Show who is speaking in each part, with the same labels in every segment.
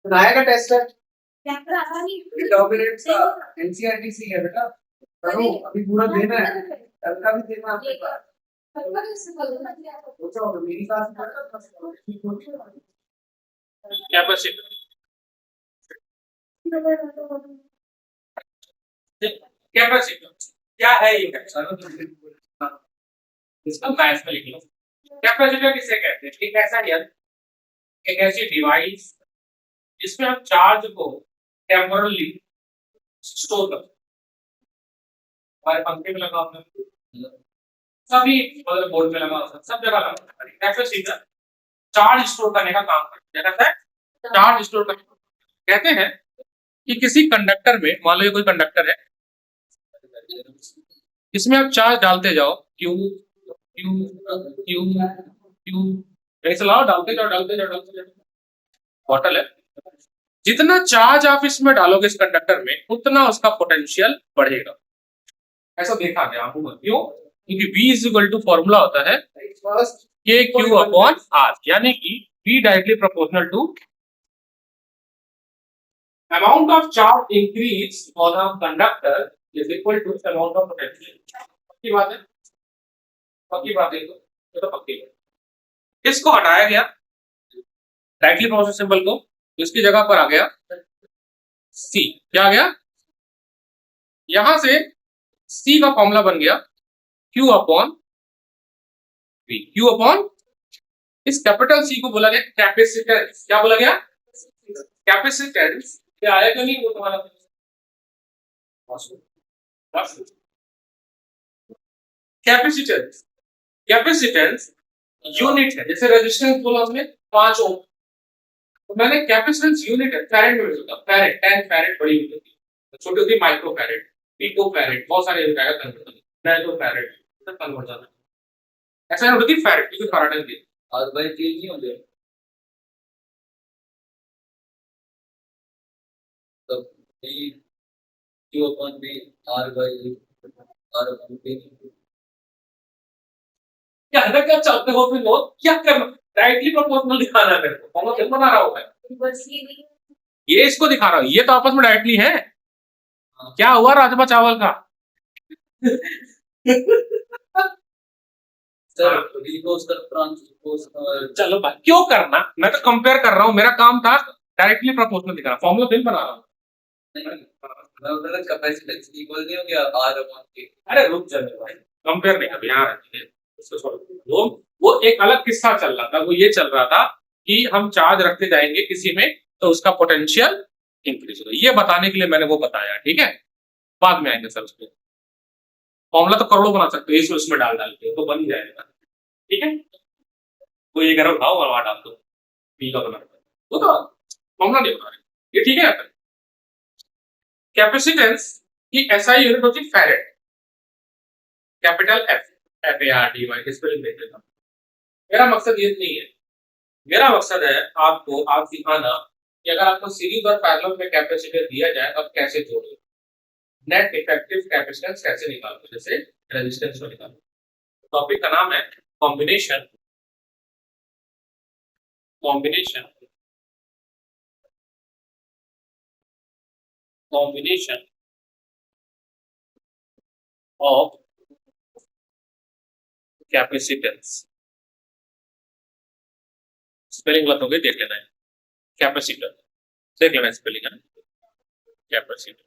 Speaker 1: बनाएगा टेस्ट है डोमिनेंट का एनसीईआरटी सी है बेटा करो अभी पूरा देना है कल का भी देना है आपके पास सोचो मेरी क्लास
Speaker 2: कैपेसिटर कैपेसिटर क्या है ये इसको मैथ्स में लिख लो। कैपेसिटर किसे कहते हैं? एक ऐसा यंत्र, एक ऐसी डिवाइस जिसमें हम चार्ज को टेम्पोरली स्टोर करते हैं। हमारे पंखे में लगा होता है, सभी मतलब बोर्ड में लगा होता है, सब जगह लगा होता है। कैपेसिटर चार्ज स्टोर करने का काम करता है। चार्ज स्टोर करने कहते हैं कि किसी कंडक्टर में, मान लो ये कोई कंडक्टर है, इसमें आप चार्ज डालते जाओ, क्यू क्यू क्यू क्यू ऐसे लाओ, डालते जाओ डालते जाओ डालते जाओ। बॉटल है, जितना चार्ज आप इसमें डालोगे इस कंडक्टर में उतना उसका पोटेंशियल बढ़ेगा। ऐसा देखा गया आपको। क्यों? क्योंकि V is equal to formula होता है के क्यू अपॉन आर, यानी कि V directly proportional to amount of charge increase on a conductor is equal to amount of potential। पक्की बात है, पक्की बात है, ये तो पक्की है। इसको हटाया गया डायरेक्टली प्रोपोर्शनल सिंबल को, इसकी जगह पर आ गया C। क्या आ गया? यहां से C का फॉर्मूला बन गया Q upon V। Q upon, इस कैपिटल C को बोला गया कैपेसिटेंस। क्या बोला गया? कैपेसिटेंस। क्या आएगा नहीं वो तुम्हारा कैपेसिटेंस। कैपेसिटेंस यूनिट है, जैसे रेजिस्टेंस बोला हमने 5 ओम, तो मैंने कैपेसिटेंस यूनिट है फैरेड में होता है। फैरेड 10 फैरेड बड़ी होती है, छोटी होती है माइक्रो फैरेड, पिको फैरेड, बहुत सारे होता है कन्वर्टर, नैनो फैरेड सब कन्वर्ट जाता है। ऐसा नहीं होती फैरेड क्योंकि फैराडे की और भाई चेंज नहीं होते तो B Q upon B R by R upon B. क्या है क्या चाहते हो फिर लोग क्या करना? डायरेक्टली प्रोपोर्शनल दिखाना है मेरे को, कौन सा बना रहा होगा ये, इसको दिखा रहा हूं, ये तो आपस में डायरेक्टली है। क्या हुआ राजमा चावल का? सर चलो भाई क्यों करना, मैं तो कंपेयर कर रहा हूं, मेरा काम था डायरेक्टली प्रोपोर्शनल दिखाना, फॉर्मूला फिर बना रहा हूं। कैपेसिटेंस इक्वल नहीं हो गया आर अपॉन के। अरे रुक जा भाई, कंपेयर नहीं, अभी यहां उसको छोड़ो। वो एक अलग किस्सा चल रहा था, वो ये चल रहा था कि हम चार्ज रखते जाएंगे किसी में तो उसका पोटेंशियल इंक्रीज होगा, ये बताने के लिए मैंने वो बताया। ठीक है, बाद में आएंगे सर उसको। फॉर्मूला तो करोड़ों बना सकते हो इसमें उसमें डाल डाल के, तो बन ही जाएगा। ठीक है, वो ये करो उठाओ और वहां डाल दो, पी का बना वो तो फॉर्मूला नहीं बना रहे ये। ठीक है, कैपेसिटेंस की एसआई यूनिट होती है farad, capital F, F A R D Y spelling देख लेता हूं। मेरा मकसद ये नहीं है, मेरा मकसद है आपको आप दिखाना कि अगर आपको सीरीज और पैरेलल में कैपेसिटर दिया जाए तो आप कैसे जोड़ोगे, नेट इफेक्टिव कैपेसिटेंस कैसे निकालोगे, जैसे रेजिस्टेंस को निकालो। टॉपिक का नाम है combination, combination combination of capacitance. Spelling गलत हो गई, देख लेना है। कैपेसिटर देख लेना स्पेलिंग है, कैपेसिटर।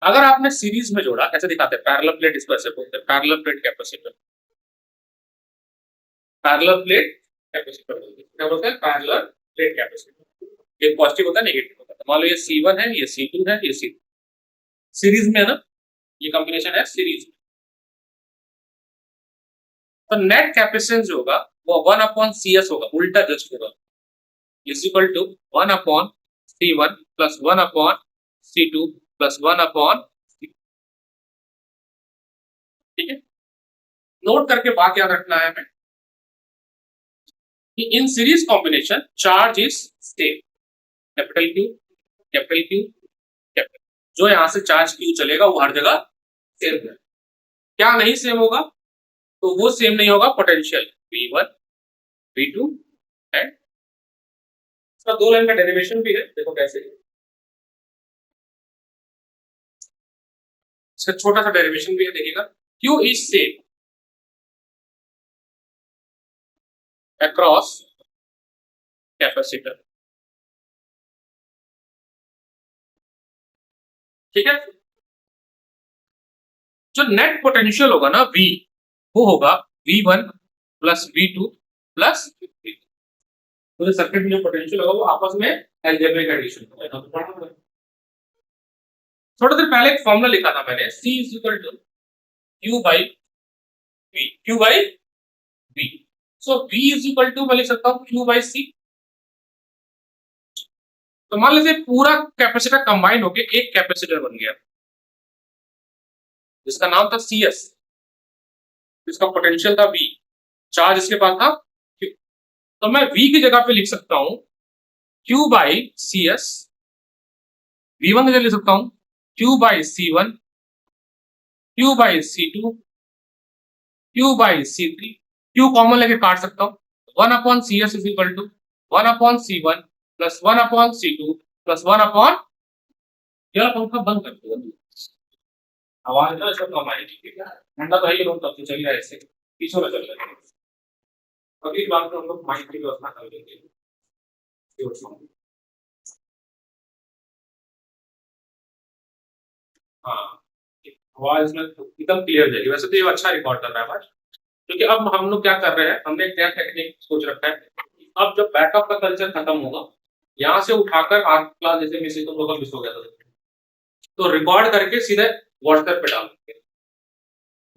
Speaker 2: अगर आपने सीरीज में जोड़ा, ऐसे दिखाते हैं पैरेलल प्लेट, इसको ऐसे बोलते हैं parallel plate capacitor. Parallel plate capacitor क्या बोलते हैं? Parallel plate capacitor. एक पॉजिटिव होता है, नेगेटिव होता है। मान लो ये C1 है, ये C2 है, ये C2 सीरीज में है ना, ये कॉम्बिनेशन है सीरीज में। तो नेट कैपेसिटेंस जो होगा वो 1 अपॉन CS होगा, उल्टा जस्ट होगा, is equal to 1 upon C1 plus 1 upon C2 plus 1 upon. ठीक है, नोट करके बात याद रखना है हमें कि in series combination charge is same, capital Q capital Q capital, जो यहां से चार्ज Q चलेगा वो हर जगह सेम है। क्या नहीं सेम होगा? तो वो सेम नहीं होगा पोटेंशियल V1 V2 एंड इसका 2 लाइन का डेरिवेशन भी है, देखो कैसे। इसका छोटा सा डेरिवेशन भी है, देखिएगा। Q is same across capacitor, ठीक है। जो नेट पोटेंशियल होगा ना V, वो होगा V1 plus V2 plus V3। पूरे सर्किट में जो पोटेंशियल होगा वो आपस में अलजेब्रिक एडिशन होगा। थोड़ी देर पहले एक फॉर्मूला लिखा था मैंने, C is equal to Q by V, Q by V। So V is equal to मैं लिख सकता हूँ Q बाई C। तो मान लीजिए पूरा कैपेसिटर कंबाइन होके एक कैपेसिटर बन गया, जिसका नाम था CS, जिसका पोटेंशियल था V, चार्ज इसके पास था Q। तो मैं V की जगह पे लिख सकता हूं Q बाई CS, V1 की जगह लिख सकता हूं Q by C1, Q by C2, Q by C3। Q common लेके काट सकता हूं। 1 upon CS is equal to 1 upon C1 plus 1 upon C2 plus 1 upon, यह पंखा बंद कर दो, आवाज ना इसका कम आएगी, ठीक है। ठंडा तो है ही, रूम तब से चल रहा है, ऐसे पीछे में चल रहा है। अगली बार तो हम लोग माइक की व्यवस्था कर लेंगे। हाँ, आवाज में एकदम क्लियर जाएगी। वैसे तो ये अच्छा रिकॉर्ड कर रहा है आवाज, क्योंकि अब हम लोग क्या कर रहे हैं, हमने क्या टेक्निक सोच रखा है। अब जब बैकअप का कल्चर खत्म होगा, यहाँ से उठाकर आर्ट क्लास जैसे मिस तुम लोग का मिस हो गया था, तो रिकॉर्ड करके सीधे व्हाट्सएप पे डाल देंगे।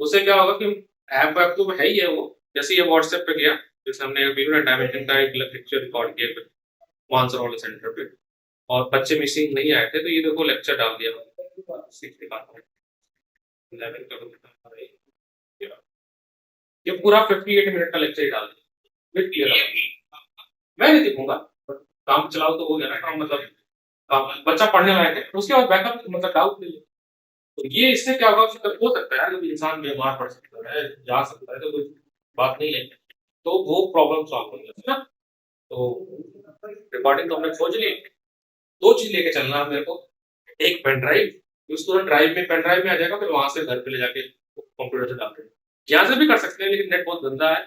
Speaker 2: उससे क्या होगा कि ऐप वैप तो है ही है वो, जैसे ये व्हाट्सएप पे गया, जैसे हमने बिल्कुल डायमेंशन का एक लेक्चर रिकॉर्ड किया मानसर वाले सेंटर पे, और बच्चे मिसिंग नहीं आए थे, तो ये देखो लेक्चर डाल दिया 11 का ये पूरा 58 मिनट का लेक्चर ही डाल दिया, फिर क्लियर। मैं नहीं दिखूंगा, काम चलाओ तो हो गया ना काम, मतलब बच्चा पढ़ने लायक है, तो उसके बाद बैकअप मतलब डाउट नहीं है। तो ये इससे क्या होगा कि हो सकता है कि इंसान बीमार पड़ सकता है, जा सकता है, तो कोई बात नहीं है, तो वो प्रॉब्लम सॉल्व हो जाती है ना। तो रिकॉर्डिंग तो हमने खोज ली। दो चीज लेके चलना है मेरे को, एक पेन ड्राइव, उसको ड्राइव में पेन ड्राइव में आ जाएगा, फिर वहां से घर पे ले जाके कंप्यूटर से डाल देंगे। यहाँ से भी कर सकते हैं, लेकिन नेट बहुत गंदा है,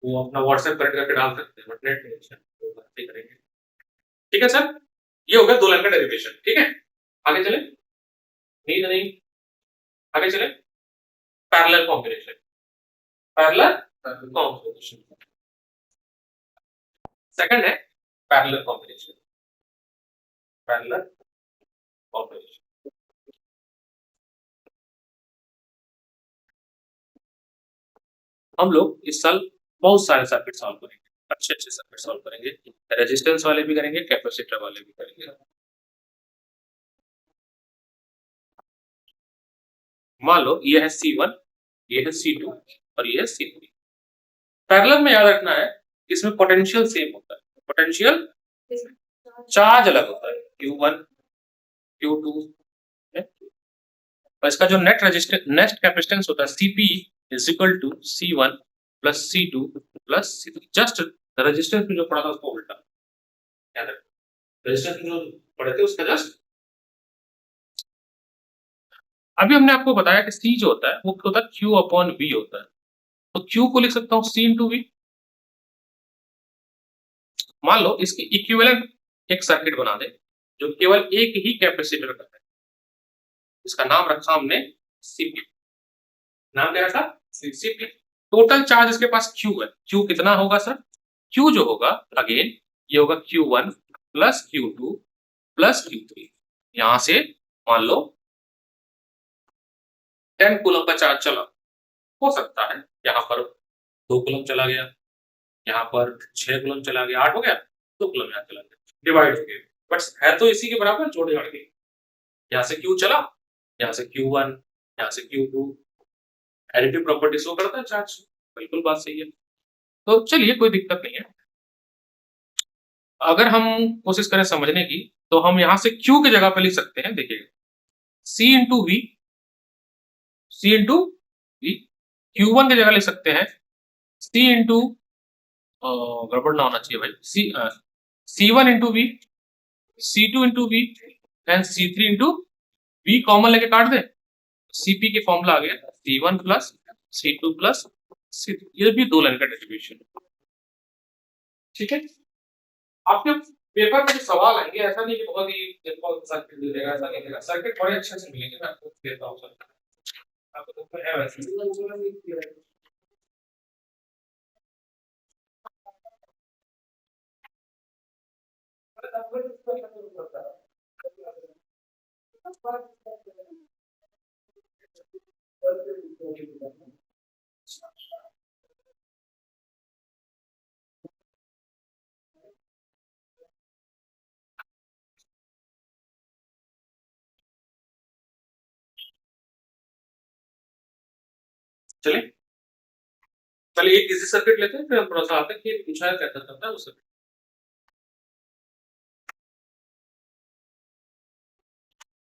Speaker 2: वो अपना व्हाट्सएप कनेक्ट करके डाल सकते हैं, बट नेट नहीं अच्छा, तो घर पे करेंगे। ठीक है सर, ये हो गया 2 लाइन का डेरिवेशन, ठीक है। आगे चले, नींद नहीं, आगे चले। Parallel combination, parallel combination, second है पैरेलल कॉम्बिनेशन, पैरेलल कॉम्बिनेशन। हम लोग इस साल बहुत सारे सर्किट सॉल्व करेंगे, अच्छे अच्छे सर्किट सॉल्व करेंगे, रेजिस्टेंस वाले भी करेंगे, कैपेसिटर वाले भी करेंगे। मान लो ये है C1, ये है C2 और ये है C3। पैरेलल में याद रखना है, इसमें पोटेंशियल सेम होता है, पोटेंशियल चार्ज अलग होता है, Q1 Q2 है। और इसका जो नेट रेजिस्टेंस, नेट कैपेसिटेंस होता है CP is equal to C1 plus C2 plus C3। Just resistance में जो पड़ा था उसको उल्टा याद रखना, रेजिस्टेंस में जो पढ़े थे उसका जस्ट। अभी हमने आपको बताया कि C जो होता है वो होता है Q अपॉन V होता है, तो Q को लिख सकता हूँ C इंटू V। मान लो इसकी इक्विवेलेंट एक सर्किट बना दे जो केवल एक ही कैपेसिटर का है, इसका नाम रखा हमने CP। नाम क्या रखा? CP। टोटल चार्ज इसके पास Q है, Q कितना होगा सर? Q जो होगा अगेन ये होगा Q1 plus Q2 plus Q3। यहां से मान लो 10 कूलम का चार्ज चला, हो सकता है यहाँ पर 2 कूलम चला गया, यहाँ पर 6 कूलम चला गया, 8 हो गया, 2 कूलम यहाँ चला गया, डिवाइड हो गया, बट है तो इसी के बराबर, जोड़े हट गए। यहाँ से Q चला, यहाँ से Q1, यहाँ से Q2, एडिटिव प्रॉपर्टी शो करता है चार्ज, बिल्कुल बात सही है। तो चलिए कोई दिक्कत नहीं है। अगर हम कोशिश करें समझने की, तो हम यहाँ से Q की जगह पे लिख सकते हैं, देखिए C into V, C into V. Q1 की जगह लिख सकते हैं C इंटू, गड़बड़ ना होना चाहिए भाई, C C1 into V, C2 into V and C3 into V common लेके काट दे, Cp के फॉर्मूला आ गया C1 plus C2 plus C3, ये भी दो लाइन का डिस्ट्रीब्यूशन। ठीक है, आपके पेपर में जो सवाल आएंगे ऐसा नहीं कि बहुत ही सिंपल सर्किट मिलेगा, ऐसा नहीं मिलेगा, सर्किट बड़े अच्छे से मिलेंगे, मैं आपको देता हूँ सर, आपको तो है वैसे। चलिए पहले एक इजी सर्किट लेते हैं, फिर हम थोड़ा सा आते हैं कि पूछा है कैसे करता है उस सर्किट।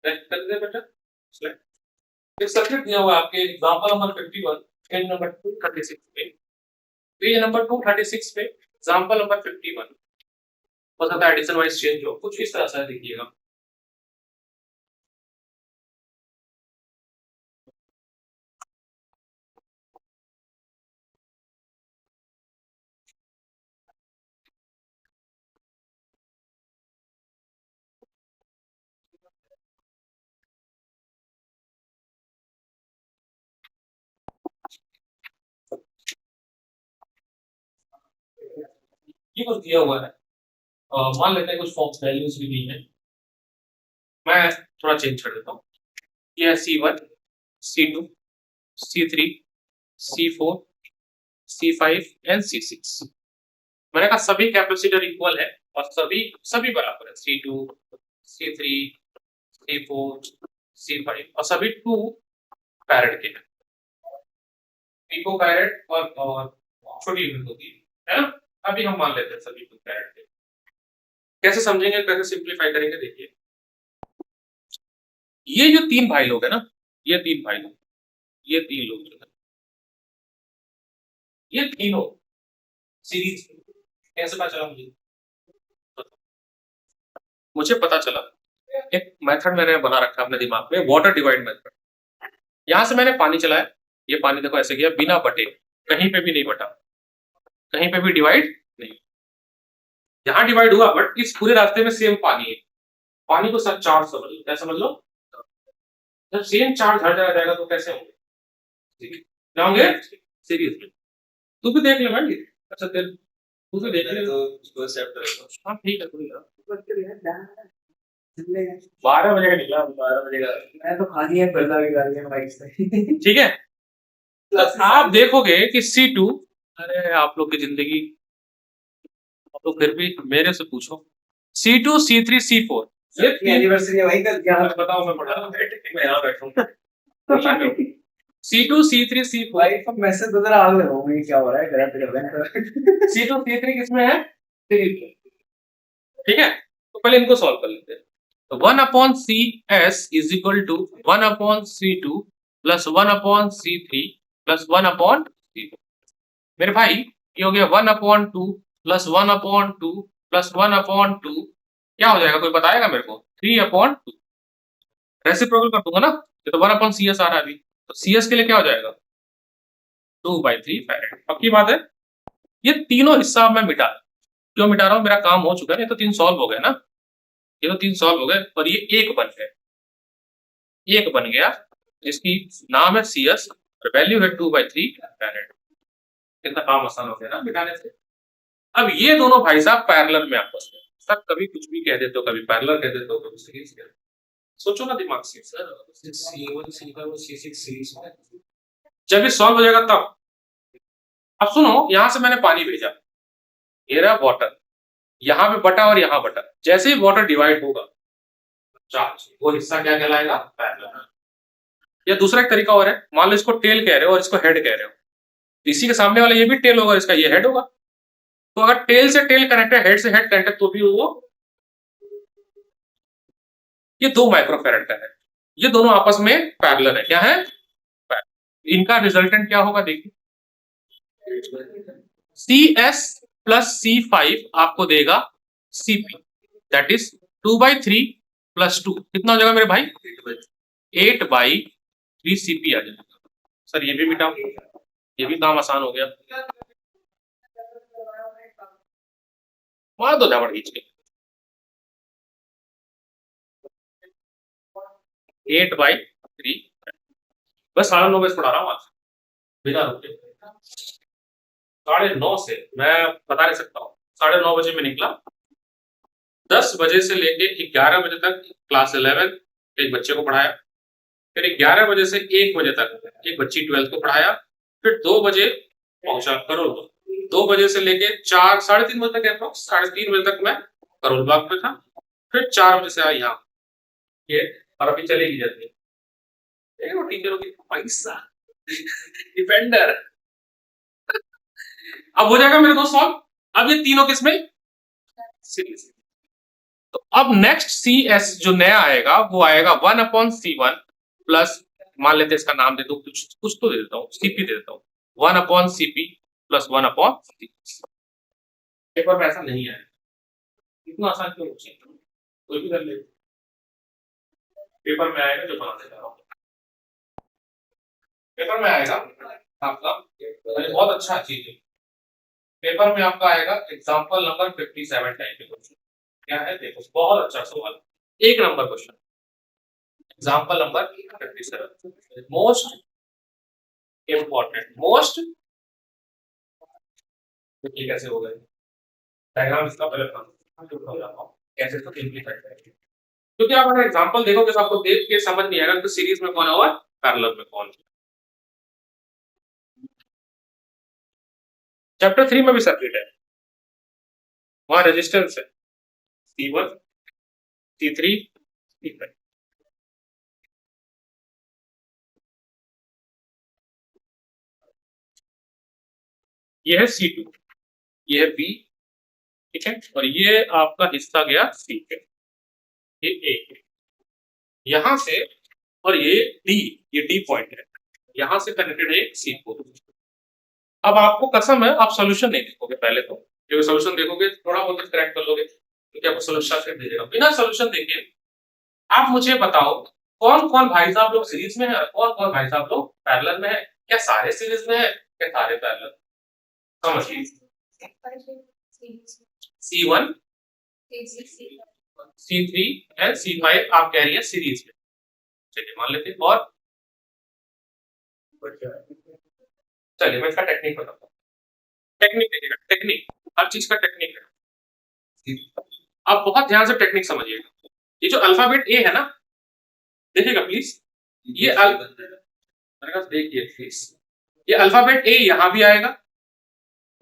Speaker 2: कर दे बेटा, एक सर्किट दिया हुआ है आपके एग्जांपल नंबर 51 पेज नंबर 236 पे, पेज नंबर 236 पे एग्जांपल नंबर 51, हो सकता है एडिशन वाइज चेंज हो, कुछ इस तरह से देखिएगा। ये कुछ दिया हुआ है, मान लेते हैं कुछ फॉर्म वैल्यूज भी दी है, मैं थोड़ा चेंज कर देता हूँ। ये है C1, C2, C3, C4, C5 and C6। मैंने कहा सभी कैपेसिटर इक्वल है और सभी सभी बराबर है, C2, C3, C4, C5 और सभी 2 फैरेड के हैं, पिको फैरेड और छोटी यूनिट होगी है ना। अभी हम मान लेते हैं सभी 2 फैरेड के। कैसे समझेंगे, कैसे सिंप्लीफाई करेंगे, देखिए ये जो 3 भाई लोग है ना, ये 3 भाई लोग, ये 3 लोग जो है, ये तीनों सीरीज, कैसे पता चला मुझे पता चला, एक मेथड मैंने बना रखा अपने दिमाग में, वाटर डिवाइड मेथड। यहां से मैंने पानी चलाया, ये पानी देखो ऐसे गया बिना बटे, कहीं पे भी नहीं बटा, कहीं पे भी डिवाइड नहीं, यहाँ डिवाइड हुआ बट इस पूरे रास्ते में सेम पानी है। पानी को सब चार्ज समझ लो, क्या समझ लो, जब सेम चार्ज हर जगह जाएगा तो कैसे होंगे, क्या होंगे, सीरीज में। तू भी देख ले भाई, अच्छा तेरे तू तो देख ले तो उसको एक्सेप्ट करेगा। हाँ ठीक है, कोई ना 12 बजे का निकला, 12 बजे का मैं तो खा लिया बल्ला की गालियां बाइक से। ठीक है, तो आप देखोगे कि C2, अरे आप लोग की जिंदगी, आप लोग फिर भी मेरे से पूछो, C2, C3, C4 ये एनिवर्सरी है भाई, कल क्या बताओ, मैं पढ़ा मैं यहाँ बैठा हूँ। C2, C3, C4 भाई तो मैसेज बदल आ गए हो, ये क्या हो रहा है, गलत कर रहे हैं। C2, C3 किसमें है, सीरीज में, ठीक है, तो पहले इनको सॉल्व कर लेते हैं। तो 1/CS is equal to 1/C2 plus 1/C3 plus 1/C4। मेरे भाई ये हो गया 1/2 प्लस 1/2 प्लस 1/2, क्या हो जाएगा, कोई बताएगा मेरे को, 3/2। रेसिप्रोकल कर दूंगा ना, ये तो 1/CS आ रहा है अभी, तो CS के लिए क्या हो जाएगा 2/3 फैरेड। पक्की बात है, ये तीनों हिस्सा मैं मिटा, क्यों मिटा रहा हूँ, मेरा काम हो चुका है, ये तो 3 सॉल्व हो गए ना, ये तो 3 सॉल्व हो गए और ये एक बन गए, एक बन गया जिसकी नाम है CS और वैल्यू है 2/3 फैरेड। कितना काम आसान हो गया ना मिटाने से। अब ये दोनों भाई साहब पैरेलल में आपस में, सर कभी कुछ भी कह देते हो, कभी पैरेलल कह देते हो, कभी सीरीज कह देते हो, सोचो ना दिमाग से, sir C1 C5 C6 series में, जब ये सॉल्व हो जाएगा तब। अब सुनो, यहां से मैंने पानी भेजा, ये रहा वाटर, यहाँ पे बटा और यहाँ बटा, जैसे ही वाटर डिवाइड होगा चार्ज, वो हिस्सा क्या कहलाएगा, पैरेलल। या दूसरा एक तरीका और है, मान लो इसको टेल कह रहे हो और इसको हेड कह रहे हो, इसी के सामने वाला ये भी टेल होगा, इसका ये हेड होगा, तो अगर टेल से टेल कनेक्ट है, हेड से हेड कनेक्ट है, तो भी वो, ये 2 माइक्रोफैरेड का है, ये दोनों आपस में पैरेलल है, क्या है, इनका रिजल्टेंट क्या होगा देखिए, CS प्लस C5 आपको देगा Cp, दैट इज 2/3 प्लस 2 कितना हो जाएगा मेरे भाई? 8/3 Cp आ जाएगा। सर ये भी मिटाओ, ये भी काम आसान हो गया। मार दो झापड़ खींच के। 8/3, बस 9:30 बजे पढ़ा रहा हूँ आज, बिना रुके। 9:30 से मैं बता नहीं सकता हूँ। 9:30 बजे में निकला, 10 बजे से लेके 11 बजे तक क्लास 11 एक बच्चे को पढ़ाया, फिर 11 बजे से 1 बजे तक एक बच्ची 12th को पढ़ाया, फिर 2 बजे पहुंचा करोल बाग। 2 बजे से लेके 4 साढ़े 3 बजे तक अप्रोक्स 3:30 बजे तक मैं करोल बाग पे था, फिर 4 बजे से आया यहाँ ये, और अभी चलेगी जल्दी। देखो टीचरों की पैसा डिफेंडर। अब हो जाएगा मेरे दोस्त सॉल्व। अब ये तीनों किसमें? सीरीज। तो अब नेक्स्ट सी एस जो नया आएगा वो आएगा 1/C1 प्लस, मान लेते हैं इसका नाम दे दो, कुछ कुछ तो दे देता हूँ, सीपी दे देता हूँ, 1/CP प्लस 1/C। पेपर में ऐसा नहीं है, इतना आसान क्यों पूछे, कोई भी कर ले। पेपर में आएगा जो बना देगा, पेपर में आएगा आपका, अरे बहुत अच्छा चीज है। पेपर में आपका आएगा एग्जांपल नंबर 57 टाइप के क्वेश्चन। क्या है देखो, बहुत अच्छा सवाल, 1 number question, example number 57, most important, most, ये कैसे हो गए डायग्राम इसका पहले बना कैसे तो सिंपलीफाई करेंगे, क्योंकि आप अगर एग्जांपल देखोगे तो आपको देख के समझ नहीं आएगा कि सीरीज में कौन है और पैरेलल में कौन है। चैप्टर 3 में भी सर्किट है, वहां रेजिस्टेंस है C1 C3 C5। ये है C2, ये है B, ठीक है, और ये आपका हिस्सा गया C पे, ये A, यहां से, और ये D, ये D पॉइंट है, यहां से कनेक्टेड है C4। अब आपको कसम है आप सॉल्यूशन नहीं देखोगे पहले तो, क्योंकि सॉल्यूशन देखोगे थोड़ा बहुत क्रैक कर लोगे, क्योंकि आपको सॉल्यूशन से भेजेगा। बिना सॉल्यूशन देखे आप मुझे बताओ कौन कौन भाई साहब लोग सीरीज में है और कौन कौन भाई साहब लोग पैरेलल में है? क्या सारे सीरीज में है, क्या सारे पैरेलल? समझिए, C1 C3 एंड C5 आप कह रही है सीरीज में, चलिए मान लेते हैं। और चलिए मैं इसका टेक्निक बताता हूँ, टेक्निक देखिएगा, टेक्निक, हर चीज का टेक्निक है, आप बहुत ध्यान से टेक्निक समझिएगा। ये जो अल्फाबेट ए है ना, देखिएगा प्लीज, ये देखिए प्लीज, ये अल्फाबेट ए यहां भी आएगा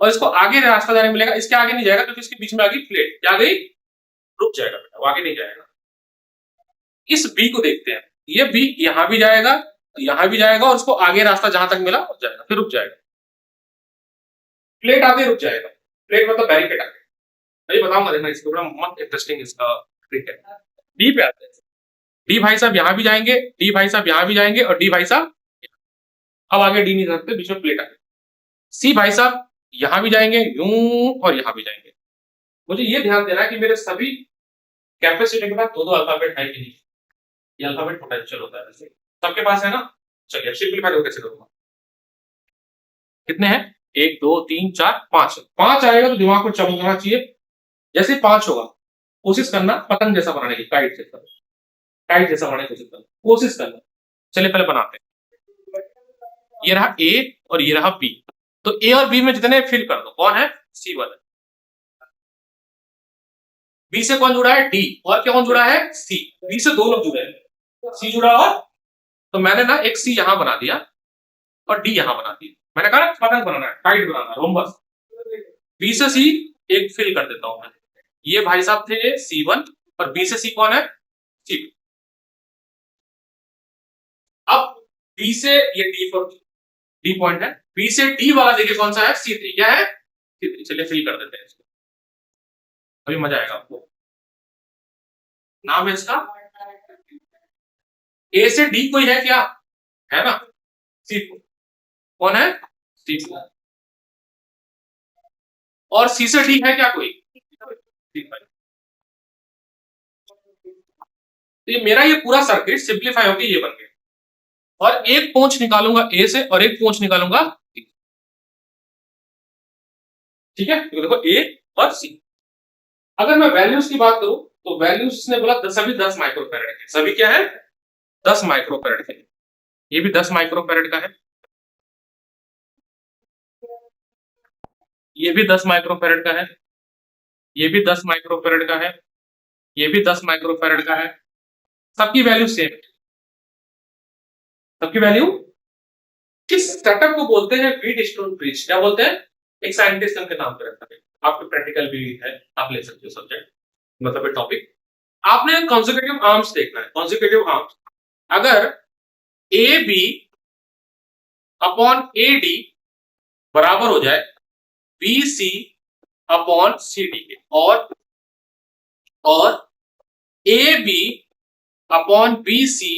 Speaker 2: और इसको आगे रास्ता जाने मिलेगा, इसके आगे नहीं जाएगा क्योंकि इसके बीच में आ गई प्लेट, क्या गई, रुक जाएगा बेटा, वो आगे नहीं जाएगा। इस बी को देखते हैं, ये बी यहां भी जाएगा, यहां भी जाएगा, और उसको आगे रास्ता जहां तक मिला जाएगा, फिर रुक जाएगा, प्लेट आगे रुक जाएगा, प्लेट मतलब बैरिकेड आगे। मैं बताऊंगा, देखना इसको, बड़ा मस्त इंटरेस्टिंग इसका ट्रिक है। डी पे आते हैं, डी भाई साहब यहां भी जाएंगे, डी भाई साहब यहां भी जाएंगे, और डी भाई साहब, अब आगे डी नहीं सकते, बीच में प्लेट आ गई। सी भाई साहब यहां भी जाएंगे यूं, और यहां भी जाएंगे। मुझे ये ध्यान देना है कि मेरे सभी कैपेसिटी के पास दो दो अल्फाबेट है कि नहीं, ये अल्फाबेट पोटेंशियल होता है, सबके पास है ना। चलिए सिंपलीफाई कैसे करूंगा, कितने हैं, 1 2 3 4 5, 5 आएगा तो दिमाग को चमकना चाहिए, जैसे 5 होगा कोशिश करना पतंग जैसा बनाने की, काइट जैसा, काइट जैसा बनाने की कोशिश करना। चलिए पहले बनाते हैं, ये रहा ए और ये रहा बी, तो ए और बी में जितने फिल कर दो, कौन है, C1, बी से कौन जुड़ा है, डी, और क्या कौन जुड़ा है, सी, बी से 2 लोग जुड़े हैं, सी जुड़ा, और तो मैंने ना एक सी यहां बना दिया और डी यहां बना दिया, मैंने कहा पतंग बनाना है, टाइट बनाना है, रोम्बस। बी से सी एक फिल कर देता हूं मैं, ये भाई साहब थे C1, और बी से सी कौन है, C2। अब बी से ये डी पॉइंट है, बी से डी वाला देखिए कौन सा है, C3, क्या है, C3। चलिए फिल कर देते हैं इसको, अभी मजा आएगा आपको। नाम है इसका, ए से डी कोई है क्या, है ना, C4, कौन है, C4, और सी से डी है क्या कोई, C5। तो ये मेरा ये पूरा सर्किट सिंप्लीफाई होकर ये बन गया और एक पहुंच निकालूंगा ए से और एक पहुंच निकालूंगा B। ठीक है, तो देखो ए और सी। अगर मैं वैल्यूज की बात करूं तो वैल्यूज इसने बोला सभी 10 माइक्रोफैरड के, सभी क्या है 10 माइक्रोफैरड के। ये भी 10 माइक्रोफैरड का है, ये भी 10 माइक्रोफैरड का है, ये भी 10 माइक्रोफैरड का है, ये भी 10 माइक्रोफैरड का है। सबकी वैल्यू सेम है, सबकी वैल्यू। इस सेटअप को बोलते हैं व्हीट स्टोन ब्रिज। क्या बोलते हैं? एक साइंटिस्ट के नाम पे रखा है। आपके प्रैक्टिकल भी है, आप ले सकते हो सब्जेक्ट, मतलब टॉपिक। आपने कॉन्जिक्यूटिव आर्म्स देखना है, कॉन्जिक्यूटिव आर्म्स। अगर A B upon A D बराबर हो जाए B C upon C D के, और A B upon B C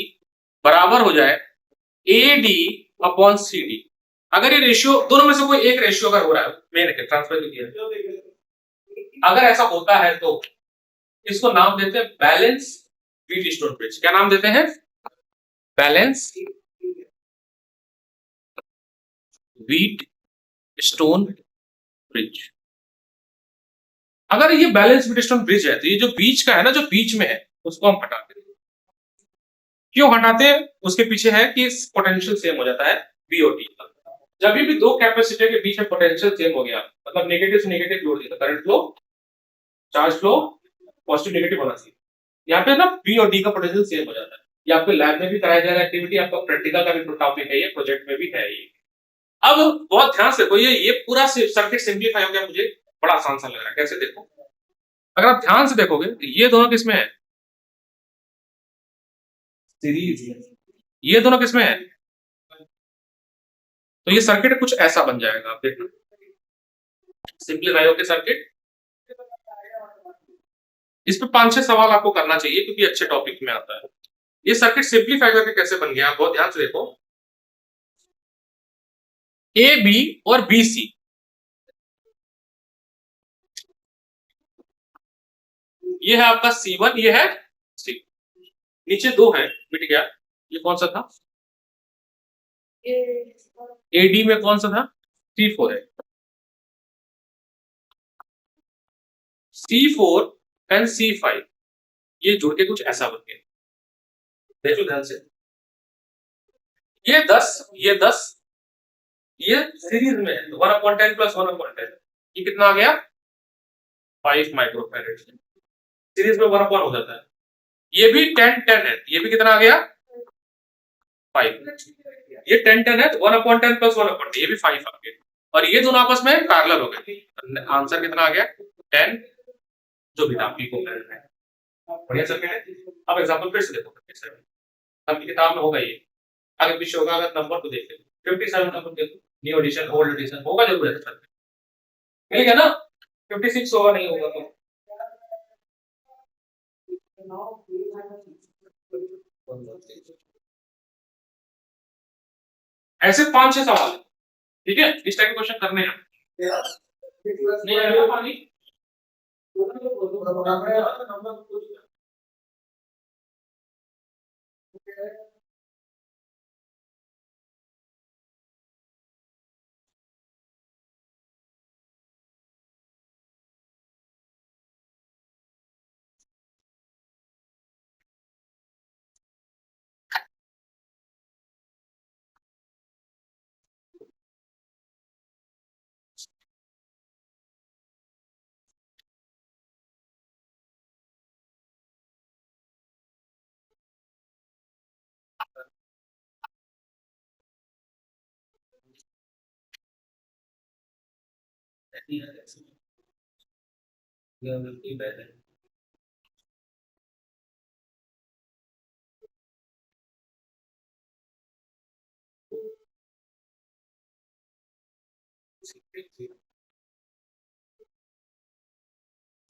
Speaker 2: बराबर हो जाए A D upon C D. अगर ये रेशियो दोनों में से कोई एक रेशियो अगर हो रहा है, मैंने ट्रांसफर किया, अगर ऐसा होता है तो इसको नाम देते हैं बैलेंस व्हीट स्टोन ब्रिज। क्या नाम देते हैं? Balance wheat stone bridge. अगर ये बैलेंस व्हीट स्टोन ब्रिज है तो ये जो बीच का है ना, जो बीच में है, उसको हम हटाते हैं। क्यों हटाते हैं? उसके पीछे है कि पोटेंशियल सेम हो जाता है बीओटी। जब भी दो कैपेसिटर के बीच में पोटेंशियल सेम हो गया, मतलब नेगेटिव से नेगेटिव जोड़ दिया, current flow, charge flow positive negative होना चाहिए। यहाँ पे ना बी और डी का पोटेंशियल सेम हो जाता है। ये आपके लैब में भी कराया जा रहा है एक्टिविटी, आपका प्रैक्टिकल का भी टॉपिक है, ये प्रोजेक्ट में भी है ये। अब बहुत ध्यान से देखो, ये पूरा सर्किट सिंप्लीफाई हो गया, मुझे बड़ा आसान सा लग रहा है। कैसे देखो, अगर आप ध्यान से देखोगे तो ये दोनों किसमें है? सीरीज। ये दोनों किसमें है? तो ये सर्किट कुछ ऐसा बन जाएगा, आप देखना सिंप्लीफाई होकर सर्किट। इस पे 5-6 सवाल आपको करना चाहिए क्योंकि अच्छे टॉपिक में आता है। ये सर्किट सिंप्लीफाई करके कैसे बन गया, बहुत ध्यान से देखो। ए बी और बी सी, ये है आपका C1, ये है C। नीचे दो है, मिट गया। ये कौन सा था? AD में कौन सा था? C4 है। C4 एंड C5 ये जुड़ के कुछ ऐसा बन गया। देखो ध्यान से, ये 10, ये 10, ये सीरीज में है, 1/10 प्लस 1/10, ये कितना आ गया? 5 माइक्रोफैरड। सीरीज में 1/1 हो जाता है। ये भी 10-10 है, ये भी कितना आ गया? 5। ये 10-10 है, 1/10 प्लस 1/10, ये भी 5 आ गया। और ये दोनों आपस में पैरेलल हो गए। आंसर कितना आ गया? 10, जो भी था पी को करंट है। बढ़िया सर्किट है। अब एग्जांपल फिर से देखो, आपकी किताब में होगा ये, आगे पीछे होगा, अगर नंबर को देख लो 57 नंबर देखो, न्यू एडिशन ओल्ड एडिशन होगा जरूर है, मिल गया ना? 56 होगा, नहीं होगा तो ऐसे 5-6 सवाल, ठीक है, इस टाइप के क्वेश्चन करने हैं। नहीं आएगा पानी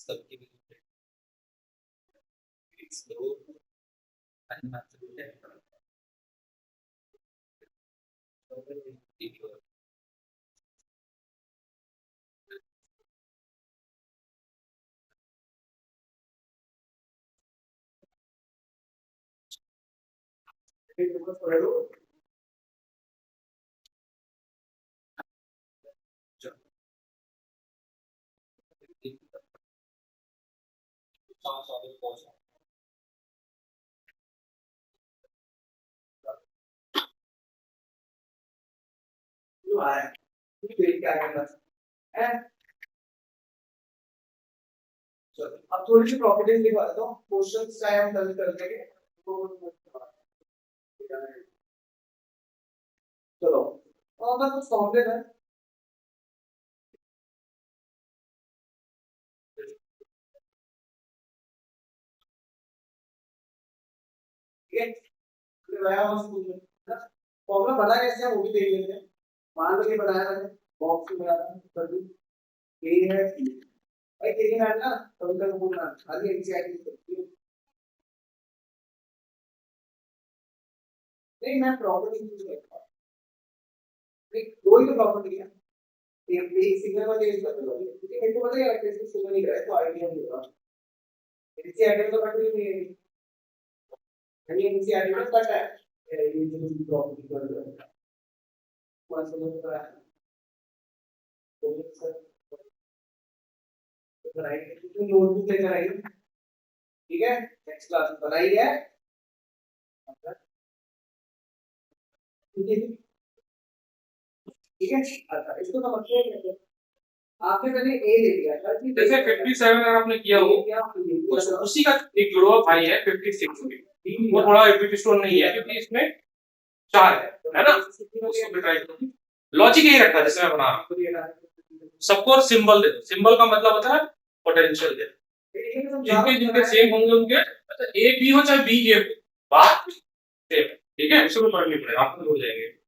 Speaker 2: सबकी
Speaker 1: अब थोड़ी सी प्रॉपर्टीज लिखवा देता हूँ, क्वेश्चंस चाहे हम कल कर देंगे। चलो और बस कुछ कॉम्प्लेक्स है। ठीक है, प्रॉब्लम बना कैसे है वो भी देख लेते हैं। मान लो ये बनाया मैंने, बॉक्स में बनाया कर दी, ये है भाई तेरी मैम ना कभी कभी बोलना खाली एनसीईआरटी करती है। नहीं मैं प्रॉपर्टी यूज करता हूँ, एक दो ही तो प्रॉपर्टी है, एक सिंगल वाले यूज करते हो क्योंकि मेरे को पता है कैसे सिंगल ही कराए तो आईडिया नहीं होगा। एनसीईआरटी तो कट नहीं है, यानी एनसीईआरटी में कट है ये जो प्रॉपर्टी कर रहे हैं कौन सा लोग कराया तो सर बनाइए तो नोटबुक लेकर आइए। ठीक है नेक्स्ट क्लास में बनाइए। ठीक है अच्छा इसको समझते हैं। आपने पहले ए ले लिया था कि
Speaker 2: जैसे 57 अगर आपने किया हो उसी का एक जुड़वा भाई है 56 भी, वो थोड़ा एपिटी स्टोन नहीं है क्योंकि इसमें 4 है ना, उसको भी ट्राई करो। लॉजिक यही रखा है जैसे मैं बना रहा हूं, सबको और सिंबल दे दो, सिंबल का मतलब होता है पोटेंशियल दे, जिनके जिनके सेम होंगे उनके, अच्छा ए बी हो चाहे बी ए हो बात सेम, ठीक है, इससे कोई फर्क नहीं पड़ेगा, आपको जुड़ जाएंगे।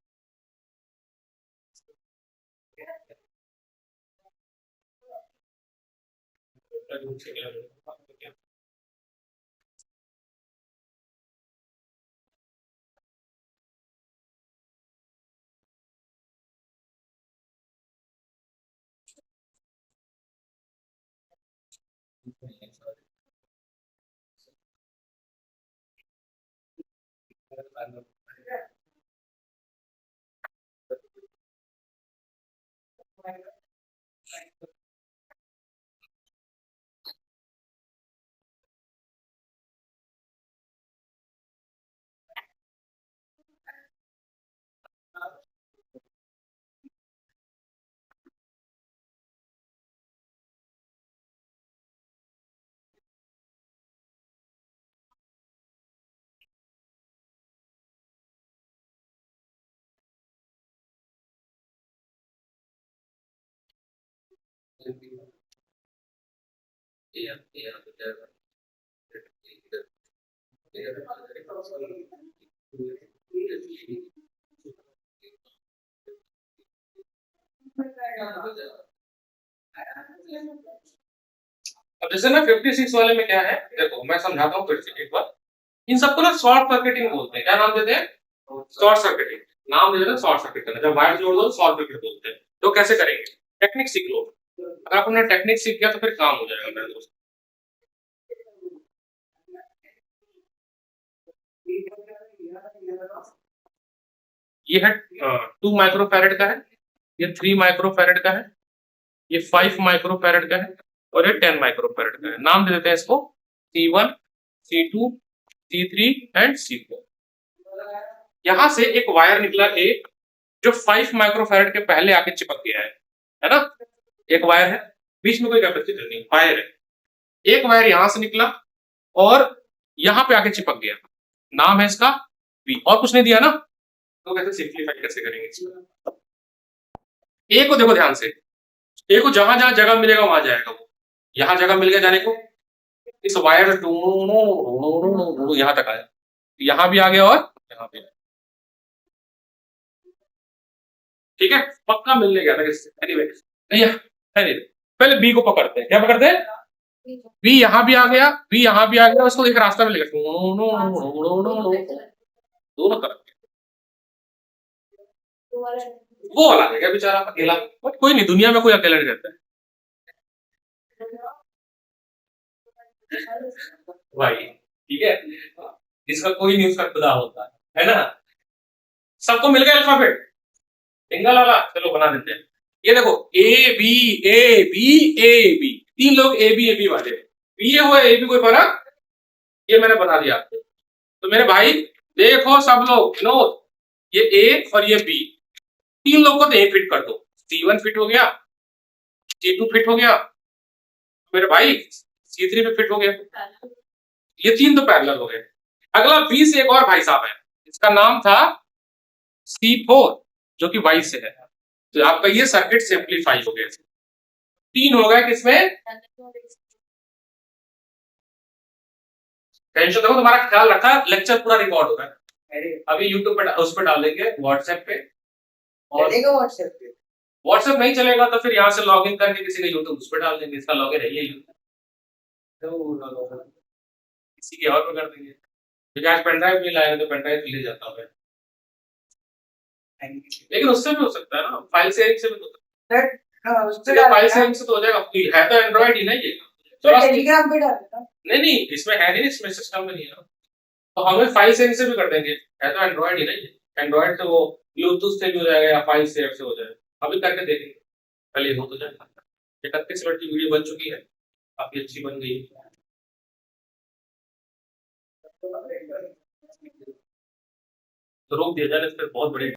Speaker 2: अब जैसे ना 56 वाले में क्या है देखो मैं समझाता हूँ फिर से एक बार, इन सबको ना शॉर्ट सर्किटिंग बोलते हैं, क्या नाम देते हैं, शॉर्ट सर्किटिंग नाम देते हैं, शॉर्ट सर्किट करना, जब वायर जोड़ दो शॉर्ट सर्किट बोलते हैं। तो कैसे करेंगे, टेक्निक सीख लो, अगर आपने टेक्निक सीख गया तो फिर काम हो जाएगा मेरे दोस्त। ये है 2 माइक्रोफैरेड का है, ये 3 माइक्रोफैरेड का है, ये 5 माइक्रोफैरेड का है और ये 10 माइक्रोफैरेड का है। नाम दे देते हैं इसको C1 C2 C3 and C4। यहां से एक वायर निकला एक जो 5 माइक्रोफैरेड के पहले आके चिपक गया है ना, एक वायर है, बीच में कोई कैपेसिटर नहीं, वायर है, एक वायर यहां से निकला और यहां पे आके चिपक गया, नाम है इसका बी, और कुछ नहीं दिया ना, तो कैसे सिंप्लीफाई कैसे करेंगे इसको। ए को देखो ध्यान से, ए को जहां जहां जगह मिलेगा वहां जाएगा, वो यहां जगह मिल गया जाने को, इस वायर यहां तक आया, यहां भी आ गया और यहां भी, ठीक है, पक्का मिलने गया था किससे, एनीवे नहीं, पहले बी को पकड़ते हैं, क्या पकड़ते हैं, बी यहां भी आ गया, बी यहां भी आ गया, उसको एक रास्ता मिलेगा दोनों तरफ, वो वाला है क्या बेचारा अकेला, बट कोई नहीं, दुनिया में कोई अकेला नहीं रहता है भाई, ठीक है, जिसका कोई नहीं उसका खुदा होता है। है ना? सबको मिल गया अल्फाबेट सिंगल वाला, चलो बना देते हैं। ये देखो A B A B A B, तीन लोग ए बी वाले, ये हुआ ए बी, कोई फर्क? ये मैंने बना दिया। तो मेरे भाई देखो सब लोग, विनोद ये ए और ये बी, तीन लोग को तो ए फिट कर दो, C1 फिट हो गया, C2 फिट हो गया, मेरे भाई C3 पे फिट हो गया, ये तीन तो पैरेलल हो गए। अगला बी से एक और भाई साहब है, इसका नाम था C4 जो कि वाई से है, तो आपका ये सर्किट सिंप्लीफाई हो गया, तीन हो गए किसमें? टेंशन देखो, तुम्हारा ख्याल रखा, लेक्चर पूरा रिकॉर्ड हो रहा है, अभी यूट्यूब पे उस पर डालेंगे, व्हाट्सएप पे, और
Speaker 1: व्हाट्सएप पे,
Speaker 2: व्हाट्सएप नहीं चलेगा तो फिर यहाँ से लॉग इन करके किसी का यूट्यूब उस पर डाल देंगे, इसका लॉग इन है ये यूट्यूब, किसी के और पे कर देंगे, क्योंकि आज पेन ड्राइव नहीं लाया तो पेन ड्राइव ले जाता हूँ मैं, लेकिन उससे भी हो सकता है ना, फाइल शेयरिंग से भी हो सकता है, उससे फाइल शेयरिंग से तो हो जाएगा, है तो एंड्रॉइड ही नहीं है,
Speaker 1: टेलीग्राम पे डाल देना।
Speaker 2: नहीं इसमें है नहीं, इसमें सिस्टम में नहीं है, तो हमें फाइल शेयरिंग से भी कर देंगे, है तो एंड्रॉइड ही नहीं है, एंड्रॉइड से वो ब्लूटूथ से भी हो जाएगा या फाइल शेयर से हो जाएगा, अभी करके देखेंगे, पहले हो तो जाएगा। 31 मिनट की वीडियो बन चुकी है, काफी अच्छी बन गई, तो रोक दिया जाए, इस पर बहुत बड़ी